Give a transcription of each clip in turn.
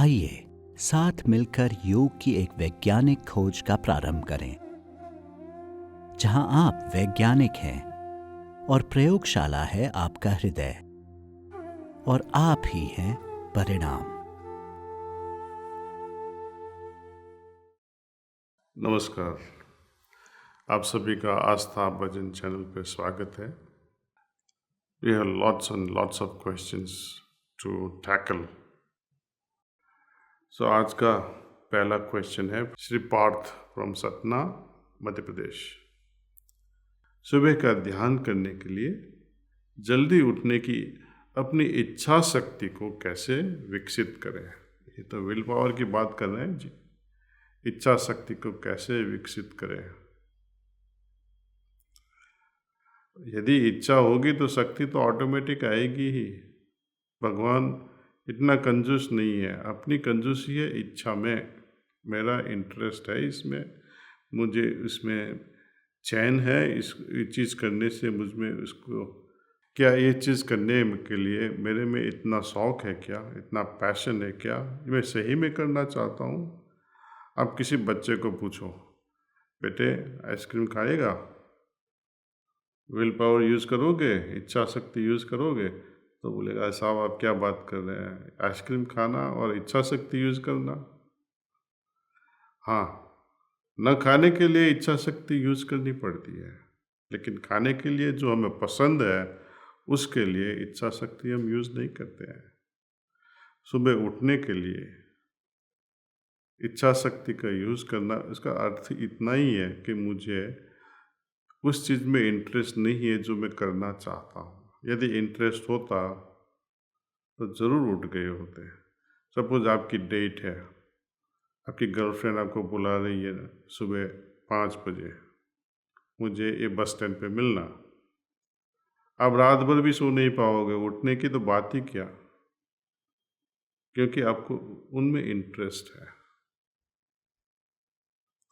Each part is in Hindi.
आइए साथ मिलकर योग की एक वैज्ञानिक खोज का प्रारंभ करें, जहां आप वैज्ञानिक हैं और प्रयोगशाला है आपका हृदय, और आप ही हैं परिणाम। नमस्कार, आप सभी का आस्था भजन चैनल पे स्वागत है। We have lots and lots of questions to tackle. So आज का पहला क्वेश्चन है श्री पार्थ फ्रॉम सतना, मध्य प्रदेश। सुबह का ध्यान करने के लिए जल्दी उठने की अपनी इच्छा शक्ति को कैसे विकसित करें? ये तो विल पावर की बात कर रहे हैं जी। इच्छा शक्ति को कैसे विकसित करें? यदि इच्छा होगी तो शक्ति तो ऑटोमेटिक आएगी ही। भगवान इतना कंजूस नहीं है, अपनी कंजूसी है इच्छा में। मेरा इंटरेस्ट है इसमें, मुझे इसमें चैन है, इस चीज़ करने से मुझ में उसको, क्या ये चीज़ करने के लिए मेरे में इतना शौक़ है क्या, इतना पैशन है क्या, मैं सही में करना चाहता हूँ। आप किसी बच्चे को पूछो, बेटे आइसक्रीम खाएगा, विल पावर यूज़ करोगे, इच्छा शक्ति यूज़ करोगे? तो बोलेगा साहब आप क्या बात कर रहे हैं, आइसक्रीम खाना और इच्छा शक्ति यूज़ करना? हाँ, न खाने के लिए इच्छा शक्ति यूज़ करनी पड़ती है, लेकिन खाने के लिए जो हमें पसंद है उसके लिए इच्छा शक्ति हम यूज़ नहीं करते हैं। सुबह उठने के लिए इच्छा शक्ति का यूज़ करना, इसका अर्थ इतना ही है कि मुझे उस चीज़ में इंटरेस्ट नहीं है जो मैं करना चाहता हूँ। यदि इंटरेस्ट होता तो ज़रूर उठ गए होते। सपोज आपकी डेट है, आपकी गर्लफ्रेंड आपको बुला रही है सुबह 5 बजे, मुझे ये बस स्टैंड पे मिलना। आप रात भर भी सो नहीं पाओगे, उठने की तो बात ही क्या, क्योंकि आपको उनमें इंटरेस्ट है।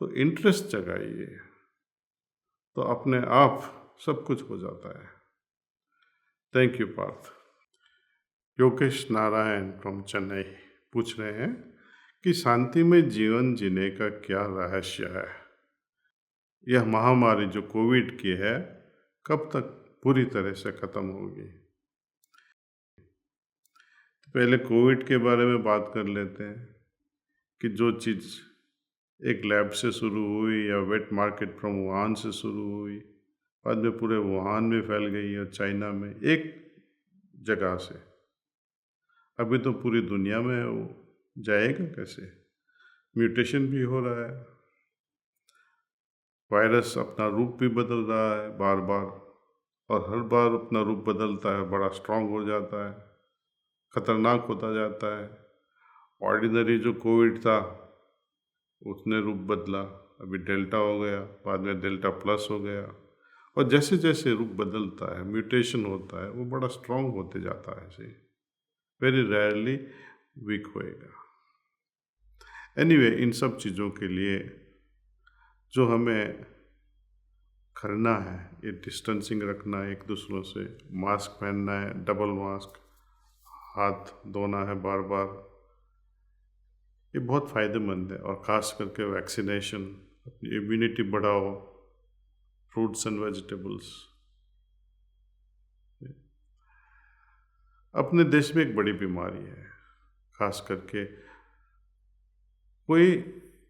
तो इंटरेस्ट जगाइए तो अपने आप सब कुछ हो जाता है। Thank you Parth. Yogesh Narayan from Chennai पूछ रहे हैं कि शांति में जीवन जीने का क्या रहस्य है? यह महामारी जो कोविड की है कब तक पूरी तरह से ख़त्म होगी? पहले कोविड के बारे में बात कर लेते हैं कि जो चीज़ एक लैब से शुरू हुई या वेट मार्केट फ्रॉम वुहान से शुरू हुई, बाद में पूरे वुहान में फैल गई और चाइना में एक जगह से, अभी तो पूरी दुनिया में है। वो जाएगा कैसे? म्यूटेशन भी हो रहा है, वायरस अपना रूप भी बदल रहा है बार बार, और हर बार अपना रूप बदलता है, बड़ा स्ट्रांग हो जाता है, खतरनाक होता जाता है। ऑर्डिनरी जो कोविड था उसने रूप बदला, अभी डेल्टा हो गया, बाद में डेल्टा प्लस हो गया, और जैसे जैसे रूप बदलता है, म्यूटेशन होता है, वो बड़ा स्ट्रांग होते जाता है, ऐसे वेरी रेयरली वीक होएगा। एनीवे, इन सब चीज़ों के लिए जो हमें करना है, ये डिस्टेंसिंग रखना है, एक दूसरों से मास्क पहनना है, डबल मास्क, हाथ धोना है बार बार, ये बहुत फ़ायदेमंद है। और ख़ास करके वैक्सीनेशन, अपनी इम्यूनिटी बढ़ाओ, फ्रूट्स एंड वेजिटेबल्स। अपने देश में एक बड़ी बीमारी है, ख़ास करके कोई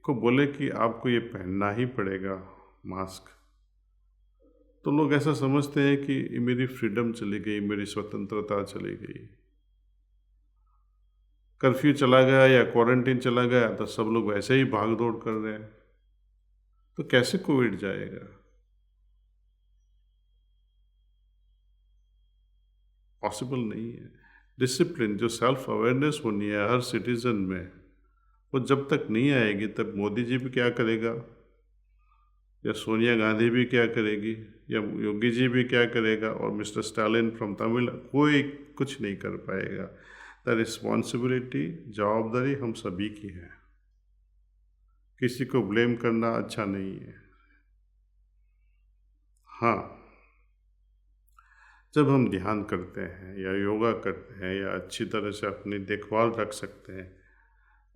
को बोले कि आपको ये पहनना ही पड़ेगा मास्क, तो लोग ऐसा समझते हैं कि मेरी फ्रीडम चली गई, मेरी स्वतंत्रता चली गई। कर्फ्यू चला गया या क्वारंटीन चला गया तो सब लोग वैसे ही भाग दौड़ कर रहे हैं, तो कैसे कोविड जाएगा? पॉसिबल नहीं है। डिसिप्लिन, जो सेल्फ अवेयरनेस होनी है हर सिटीज़न में, वो जब तक नहीं आएगी तब मोदी जी भी क्या करेगा, या सोनिया गांधी भी क्या करेगी, या योगी जी भी क्या करेगा, और मिस्टर स्टालिन फ्रॉम तमिल, कोई कुछ नहीं कर पाएगा। द रिस्पॉन्सिबिलिटी, जवाबदारी हम सभी की है, किसी को ब्लेम करना अच्छा नहीं है। हाँ, जब हम ध्यान करते हैं या योगा करते हैं या अच्छी तरह से अपनी देखभाल रख सकते हैं,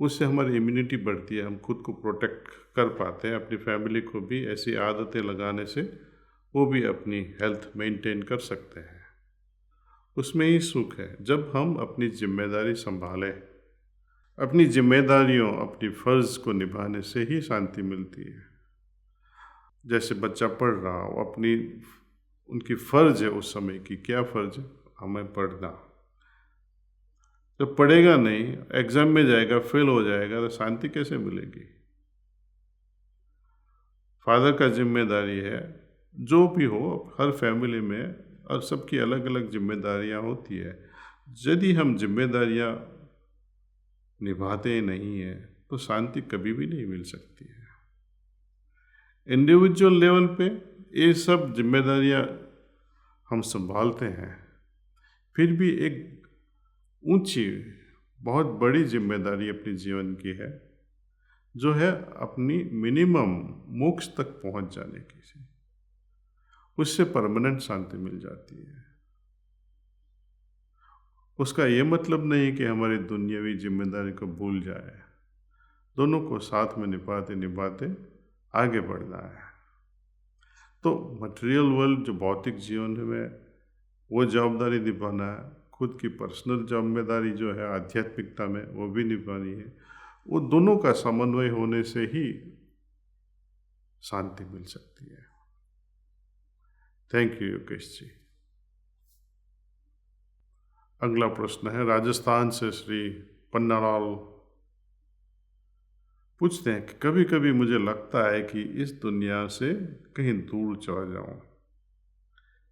उससे हमारी इम्यूनिटी बढ़ती है, हम खुद को प्रोटेक्ट कर पाते हैं। अपनी फैमिली को भी ऐसी आदतें लगाने से वो भी अपनी हेल्थ मेंटेन कर सकते हैं। उसमें ही सुख है जब हम अपनी जिम्मेदारी संभालें। अपनी जिम्मेदारियों, अपनी फ़र्ज़ को निभाने से ही शांति मिलती है। जैसे बच्चा पढ़ रहा हो, अपनी उनकी फ़र्ज़ है उस समय की, क्या फ़र्ज़ है? हमें पढ़ना। जब पढ़ेगा नहीं, एग्ज़ाम में जाएगा, फेल हो जाएगा, तो शांति कैसे मिलेगी? फादर का जिम्मेदारी है, जो भी हो, हर फैमिली में और सबकी अलग अलग जिम्मेदारियां होती है। यदि हम जिम्मेदारियां निभाते नहीं हैं तो शांति कभी भी नहीं मिल सकती है। इंडिविजुअल लेवल पे ये सब जिम्मेदारियां हम संभालते हैं, फिर भी एक ऊंची, बहुत बड़ी जिम्मेदारी अपने जीवन की है, जो है अपनी मिनिमम मोक्ष तक पहुंच जाने की। उससे परमानेंट शांति मिल जाती है। उसका ये मतलब नहीं कि हमारी दुनियावी जिम्मेदारी को भूल जाए, दोनों को साथ में निभाते निभाते आगे बढ़ना है। तो मटेरियल वर्ल्ड, जो भौतिक जीवन में, वो जवाबदारी निभाना है, खुद की पर्सनल जिम्मेदारी जो है आध्यात्मिकता में, वो भी निभानी है। वो दोनों का समन्वय होने से ही शांति मिल सकती है। Thank you Yogesh ji. अगला प्रश्न है राजस्थान से श्री पन्नालाल पूछते हैं कि कभी कभी मुझे लगता है कि इस दुनिया से कहीं दूर चला जाऊं,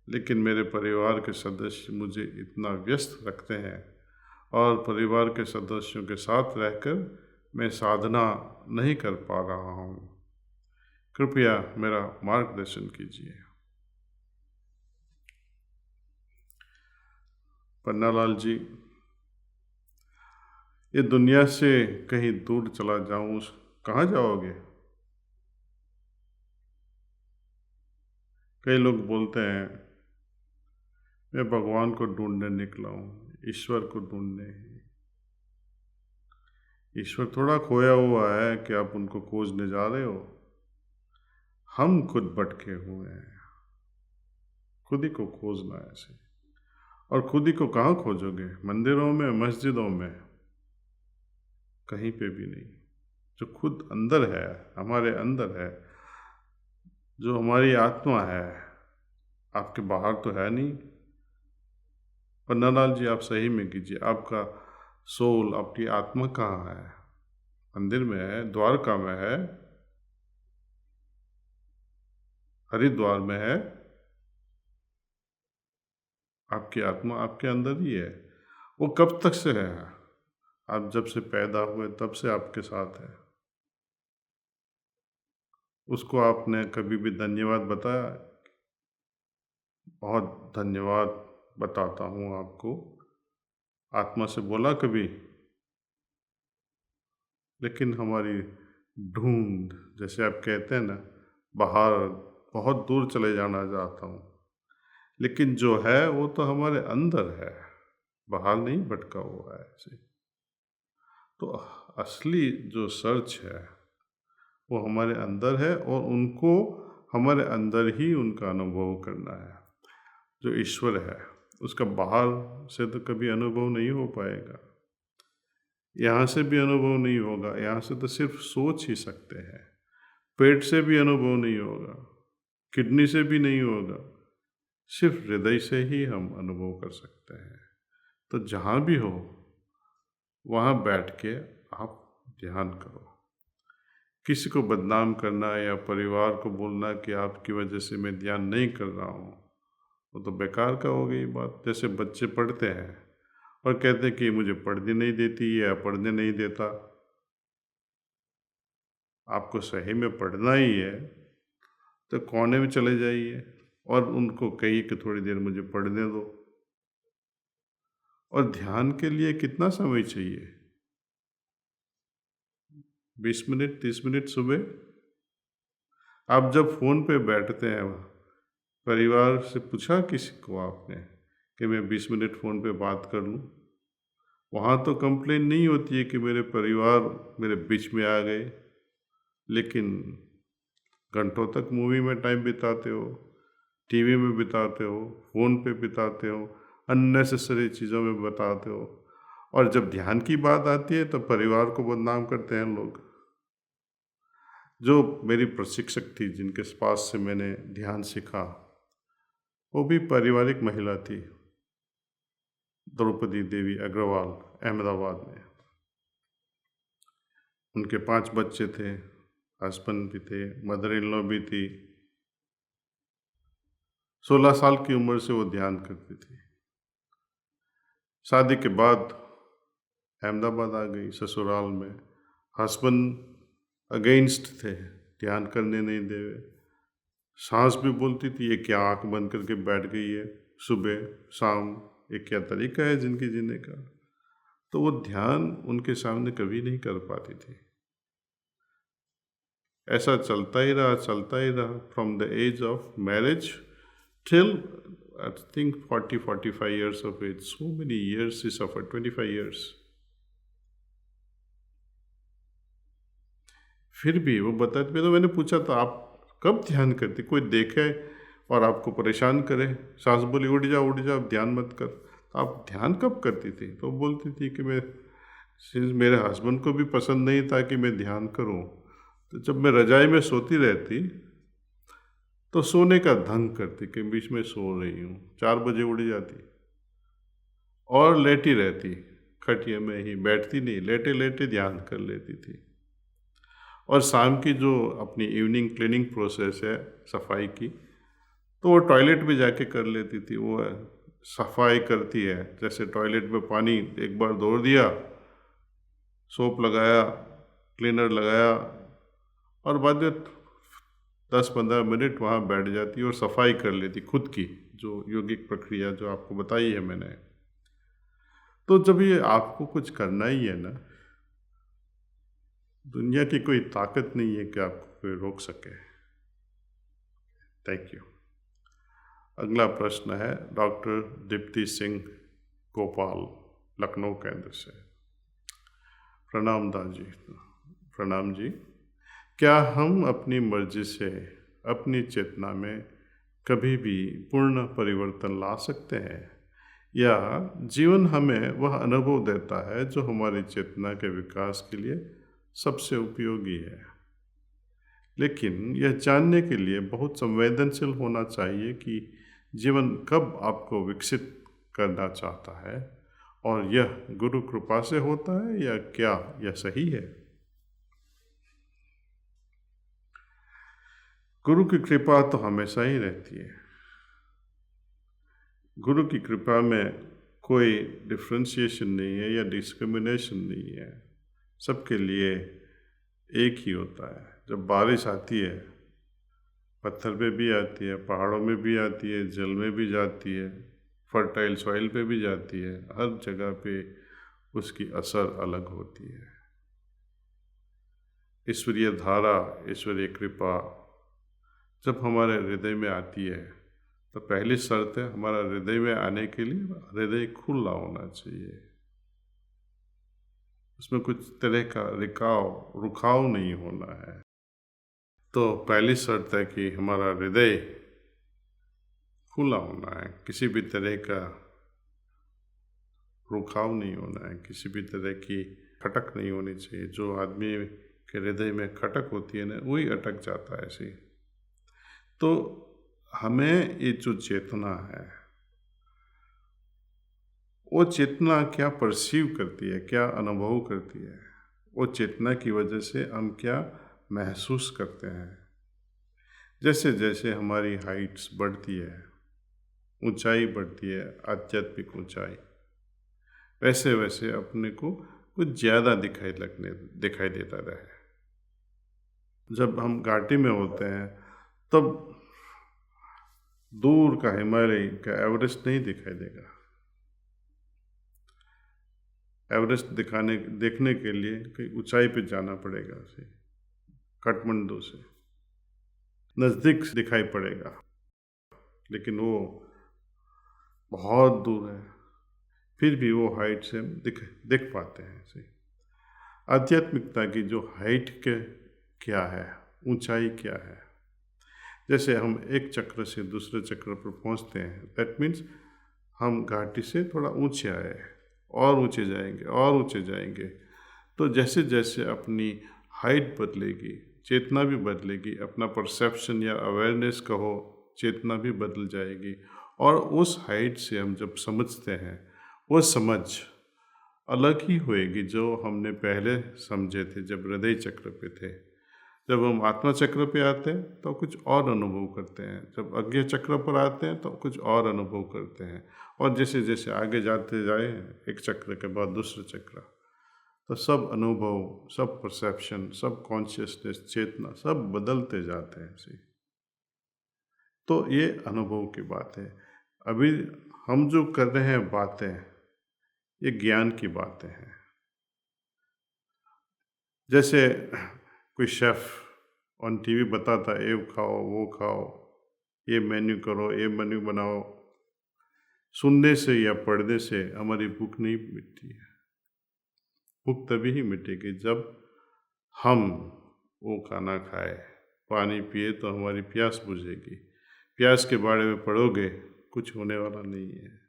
लेकिन मेरे परिवार के सदस्य मुझे इतना व्यस्त रखते हैं और परिवार के सदस्यों के साथ रहकर मैं साधना नहीं कर पा रहा हूं। कृपया मेरा मार्गदर्शन कीजिए। पन्नालाल जी, ये दुनिया से कहीं दूर चला जाऊं, कहाँ जाओगे? कई लोग बोलते हैं मैं भगवान को ढूंढने निकला हूँ, ईश्वर को ढूंढने। ईश्वर थोड़ा खोया हुआ है कि आप उनको खोजने जा रहे हो। हम खुद भटके हुए हैं, खुद ही को खोजना है ऐसे। और खुद ही को कहाँ खोजोगे? मंदिरों में, मस्जिदों में? कहीं पे भी नहीं। जो खुद अंदर है, हमारे अंदर है, जो हमारी आत्मा है, आपके बाहर तो है नहीं। पन्नालाल जी, आप सही में कीजिए, आपका सोल, आपकी आत्मा कहाँ है? मंदिर में है, द्वारका में है, हरिद्वार में है। आपकी आत्मा आपके अंदर ही है। वो कब तक से है? आप जब से पैदा हुए तब से आपके साथ है। उसको आपने कभी भी धन्यवाद बताया? बहुत धन्यवाद बताता हूँ आपको। आत्मा से बोला कभी? लेकिन हमारी ढूंढ, जैसे आप कहते हैं ना, बाहर बहुत दूर चले जाना चाहता हूँ, लेकिन जो है वो तो हमारे अंदर है, बाहर नहीं भटका हुआ है ऐसे। तो असली जो सर्च है वो हमारे अंदर है, और उनको हमारे अंदर ही उनका अनुभव करना है। जो ईश्वर है उसका बाहर से तो कभी अनुभव नहीं हो पाएगा, यहाँ से भी अनुभव नहीं होगा। यहाँ से तो सिर्फ सोच ही सकते हैं। पेट से भी अनुभव नहीं होगा, किडनी से भी नहीं होगा, सिर्फ हृदय से ही हम अनुभव कर सकते हैं। तो जहाँ भी हो वहाँ बैठ के आप ध्यान करो। किसी को बदनाम करना या परिवार को बोलना कि आपकी वजह से मैं ध्यान नहीं कर रहा हूँ, वो तो बेकार का हो गई बात। जैसे बच्चे पढ़ते हैं और कहते हैं कि मुझे पढ़ने नहीं देती या पढ़ने नहीं देता। आपको सही में पढ़ना ही है तो कोने में चले जाइए और उनको कहिए कि थोड़ी देर मुझे पढ़ने दो। और ध्यान के लिए कितना समय चाहिए? 20 मिनट, 30 मिनट सुबह। आप जब फ़ोन पे बैठते हैं, परिवार से पूछा किसी को आपने कि मैं 20 मिनट फ़ोन पे बात कर लूँ? वहाँ तो कंप्लेन नहीं होती है कि मेरे परिवार मेरे बीच में आ गए, लेकिन घंटों तक मूवी में टाइम बिताते हो, टीवी में बिताते हो, फ़ोन पे बिताते हो, अननेसेसरी चीज़ों में बिताते हो, और जब ध्यान की बात आती है तो परिवार को बदनाम करते हैं लोग। जो मेरी प्रशिक्षक थी, जिनके पास से मैंने ध्यान सीखा, वो भी पारिवारिक महिला थी, द्रौपदी देवी अग्रवाल, अहमदाबाद में। उनके 5 बच्चे थे, हस्बैंड भी थे, मदर इन लॉ भी थी। 16 साल की उम्र से वो ध्यान करती थी। शादी के बाद अहमदाबाद आ गई ससुराल में। हस्बैंड अगेंस्ट थे, ध्यान करने नहीं देवे। सास भी बोलती थी ये क्या आंख बंद करके बैठ गई है सुबह शाम, ये क्या तरीका है जिंदगी जीने का। तो वो ध्यान उनके सामने कभी नहीं कर पाती थी। ऐसा चलता ही रहा from the age of marriage till I think 45 years of age. So many years she suffered, 25 years. फिर भी वो बताते थे। तो मैंने पूछा था आप कब ध्यान करती, कोई देखे और आपको परेशान करे। सास बोली उठ जाओ ध्यान मत कर। आप ध्यान कब करती थी? तो बोलती थी कि मैं, सिंस मेरे हस्बैंड को भी पसंद नहीं था कि मैं ध्यान करूं, तो जब मैं रजाई में सोती रहती तो सोने का ढंग करती कि बीच में सो रही हूँ, 4 बजे उड़ जाती और लेटी रहती, खटिया में ही बैठती नहीं, लेटे लेटे ध्यान कर लेती थी। और शाम की जो अपनी इवनिंग क्लीनिंग प्रोसेस है सफाई की, तो वो टॉयलेट भी जाके कर लेती थी। वो सफाई करती है, जैसे टॉयलेट में पानी एक बार दौड़ दिया, सोप लगाया, क्लीनर लगाया, और बाद में 10-15 मिनट वहाँ बैठ जाती और सफाई कर लेती खुद की, जो योगिक प्रक्रिया जो आपको बताई है मैंने। तो जब ये आपको कुछ करना ही है ना, दुनिया की कोई ताकत नहीं है कि आपको कोई रोक सके। Thank you. अगला प्रश्न है डॉक्टर दीप्ति सिंह गोपाल, लखनऊ केंद्र से। प्रणाम दास जी। प्रणाम जी। क्या हम अपनी मर्जी से अपनी चेतना में कभी भी पूर्ण परिवर्तन ला सकते हैं, या जीवन हमें वह अनुभव देता है जो हमारी चेतना के विकास के लिए सबसे उपयोगी है? लेकिन यह जानने के लिए बहुत संवेदनशील होना चाहिए कि जीवन कब आपको विकसित करना चाहता है, और यह गुरु कृपा से होता है या क्या यह सही है? गुरु की कृपा तो हमेशा ही रहती है। गुरु की कृपा में कोई डिफ्रेंशिएशन नहीं है या डिस्क्रिमिनेशन नहीं है, सबके लिए एक ही होता है। जब बारिश आती है, पत्थर पे भी आती है, पहाड़ों में भी आती है, जल में भी जाती है, फर्टाइल सॉइल पे भी जाती है, हर जगह पे उसकी असर अलग होती है। ईश्वरीय धारा, ईश्वरीय कृपा जब हमारे हृदय में आती है, तो पहली शर्त है हमारा हृदय में आने के लिए हृदय खुला होना चाहिए। उसमें कुछ तरह का रुकाव नहीं होना है। तो पहली शर्त है कि हमारा हृदय खुला होना है, किसी भी तरह का रुकाव नहीं होना है, किसी भी तरह की खटक नहीं होनी चाहिए। जो आदमी के हृदय में खटक होती है ना, वही अटक जाता है ऐसे। तो हमें ये जो चेतना है, वो चेतना क्या परसीव करती है, क्या अनुभव करती है, वो चेतना की वजह से हम क्या महसूस करते हैं। जैसे जैसे हमारी हाइट्स बढ़ती है, ऊंचाई बढ़ती है, आध्यात्मिक ऊंचाई, वैसे वैसे अपने को कुछ ज़्यादा दिखाई देता रहे। जब हम घाटी में होते हैं तब दूर का हिमालय का एवरेस्ट नहीं दिखाई देगा। एवरेस्ट देखने के लिए कहीं ऊंचाई पे जाना पड़ेगा, से काठमांडू से नज़दीक दिखाई पड़ेगा, लेकिन वो बहुत दूर है। फिर भी वो हाइट से हम दिख देख पाते हैं ऐसे। आध्यात्मिकता की जो हाइट के क्या है, ऊंचाई क्या है, जैसे हम एक चक्र से दूसरे चक्र पर पहुंचते हैं, दैट मीन्स हम घाटी से थोड़ा ऊंचे आए, और ऊंचे जाएंगे और ऊंचे जाएंगे। तो जैसे जैसे अपनी हाइट बदलेगी, चेतना भी बदलेगी, अपना परसेप्शन या अवेयरनेस कहो, चेतना भी बदल जाएगी। और उस हाइट से हम जब समझते हैं, वो समझ अलग ही होएगी जो हमने पहले समझे थे जब हृदय चक्र पे थे। जब हम आत्मा चक्र पे आते हैं तो कुछ और अनुभव करते हैं, जब अज्ञे चक्र पर आते हैं तो कुछ और अनुभव करते हैं। और जैसे जैसे आगे जाते जाए, एक चक्र के बाद दूसरा चक्र, तो सब अनुभव, सब परसेप्शन, सब कॉन्शियसनेस, चेतना, सब बदलते जाते हैं ऐसे। तो ये अनुभव की बात है। अभी हम जो कर रहे हैं बातें, ये ज्ञान की बातें हैं। जैसे कोई शेफ ऑन टीवी बताता है, ये खाओ वो खाओ, ये मेन्यू करो, ये मेन्यू बनाओ। सुनने से या पढ़ने से हमारी भूख नहीं मिटती है। भूख तभी ही मिटेगी जब हम वो खाना खाए, पानी पिए तो हमारी प्यास बुझेगी। प्यास के बारे में पढ़ोगे, कुछ होने वाला नहीं है।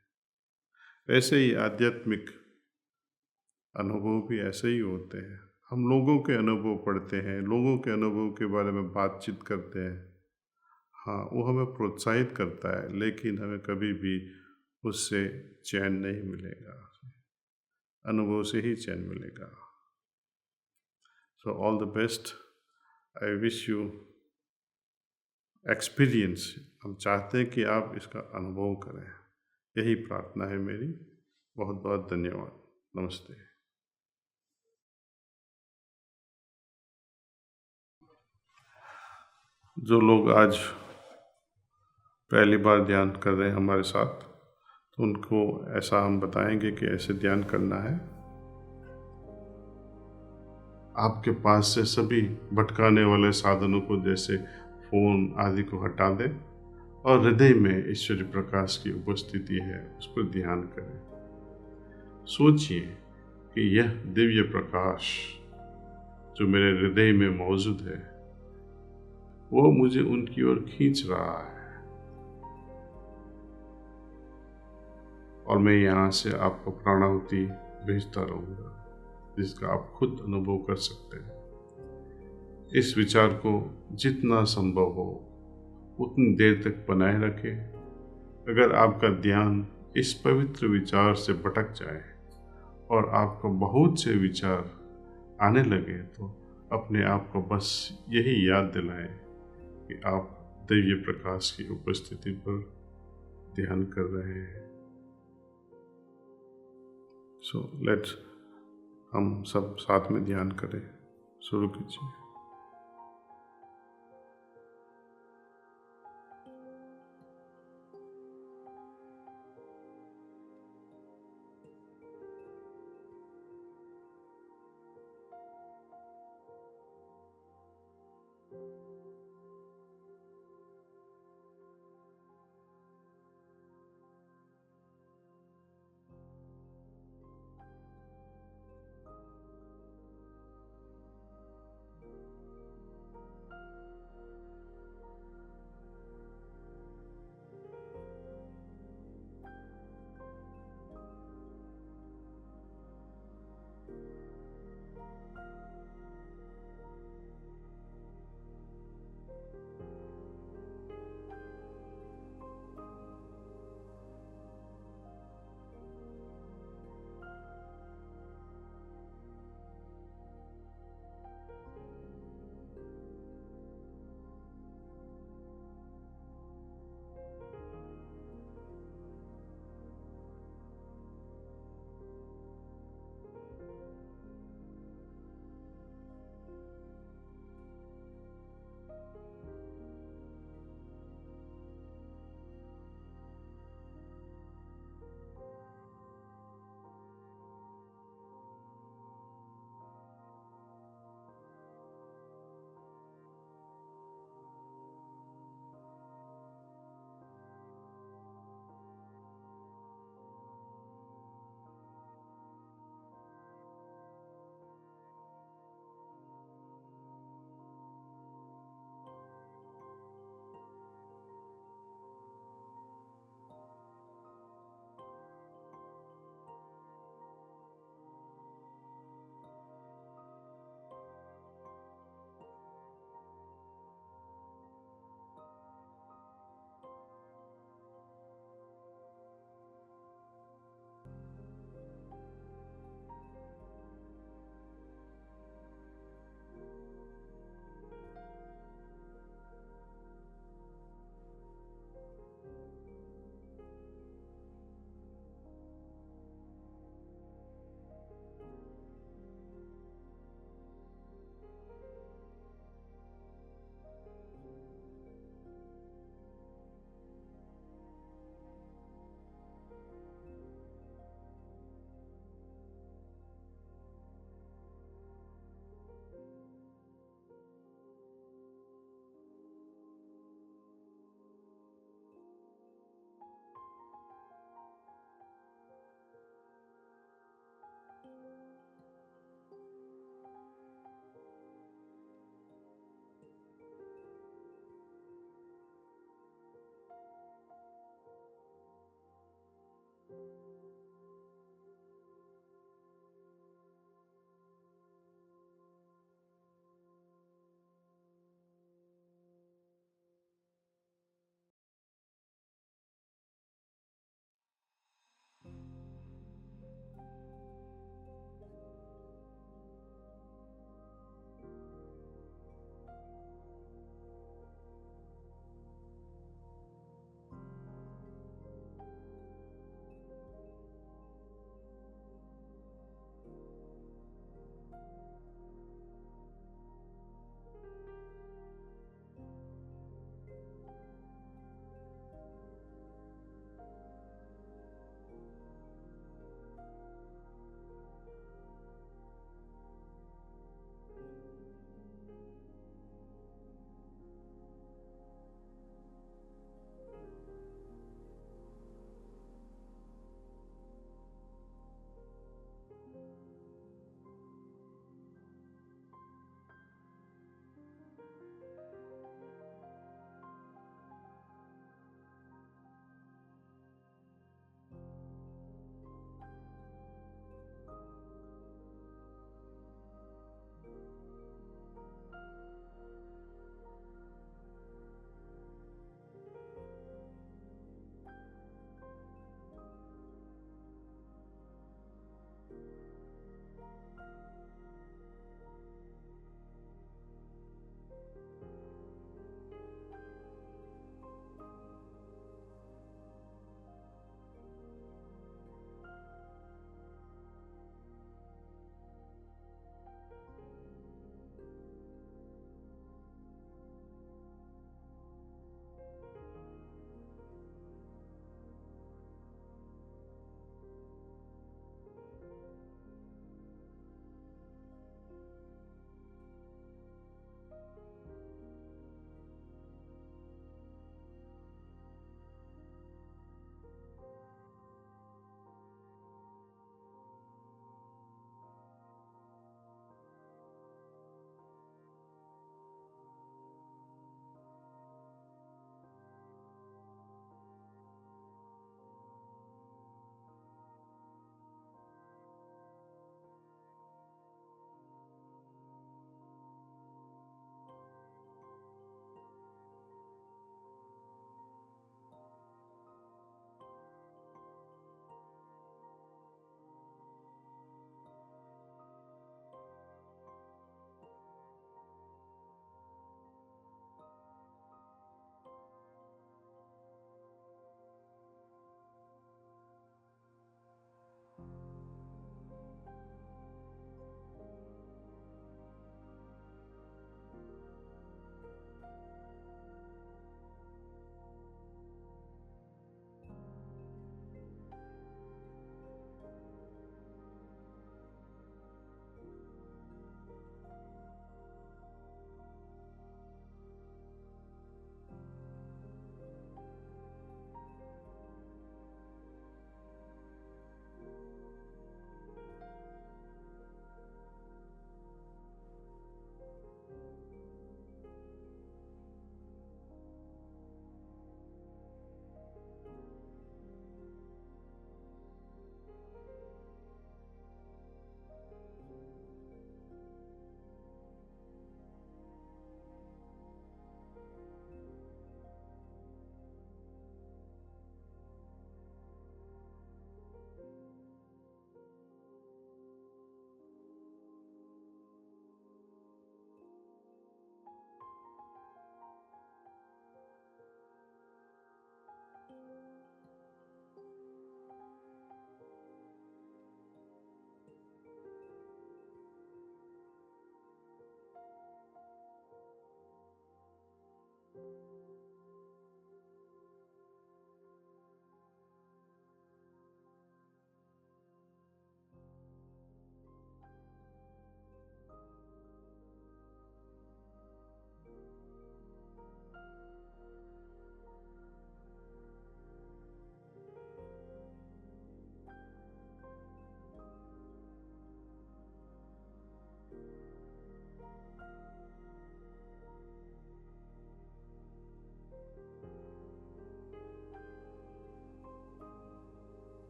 ऐसे ही आध्यात्मिक अनुभव भी ऐसे ही होते हैं। हम लोगों के अनुभव पढ़ते हैं, लोगों के अनुभव के बारे में बातचीत करते हैं। हाँ, वो हमें प्रोत्साहित करता है, लेकिन हमें कभी भी उससे चैन नहीं मिलेगा। अनुभव से ही चैन मिलेगा। So all the best, I wish you experience. हम चाहते हैं कि आप इसका अनुभव करें, यही प्रार्थना है मेरी। बहुत बहुत धन्यवाद। नमस्ते। जो लोग आज पहली बार ध्यान कर रहे हैं हमारे साथ, तो उनको ऐसा हम बताएंगे कि ऐसे ध्यान करना है। आपके पास से सभी भटकाने वाले साधनों को, जैसे फोन आदि को हटा दें, और हृदय में ईश्वरी प्रकाश की उपस्थिति है उस पर ध्यान करें। सोचिए कि यह दिव्य प्रकाश जो मेरे हृदय में मौजूद है, वो मुझे उनकी ओर खींच रहा है, और मैं यहाँ से आपको प्राणाहुति भेजता रहूँगा, जिसका आप खुद अनुभव कर सकते हैं। इस विचार को जितना संभव हो उतनी देर तक बनाए रखें। अगर आपका ध्यान इस पवित्र विचार से भटक जाए और आपको बहुत से विचार आने लगे, तो अपने आप को बस यही याद दिलाएं कि आप दिव्य प्रकाश की उपस्थिति पर ध्यान कर रहे हैं। सो लेट्स हम सब साथ में ध्यान करें। शुरू कीजिए।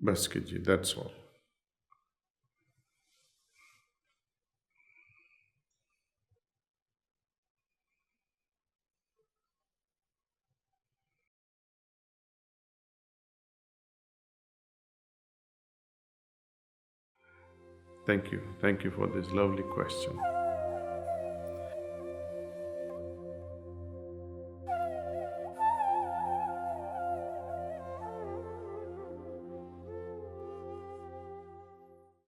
बस कीजिए, that's all. Thank you for this lovely question.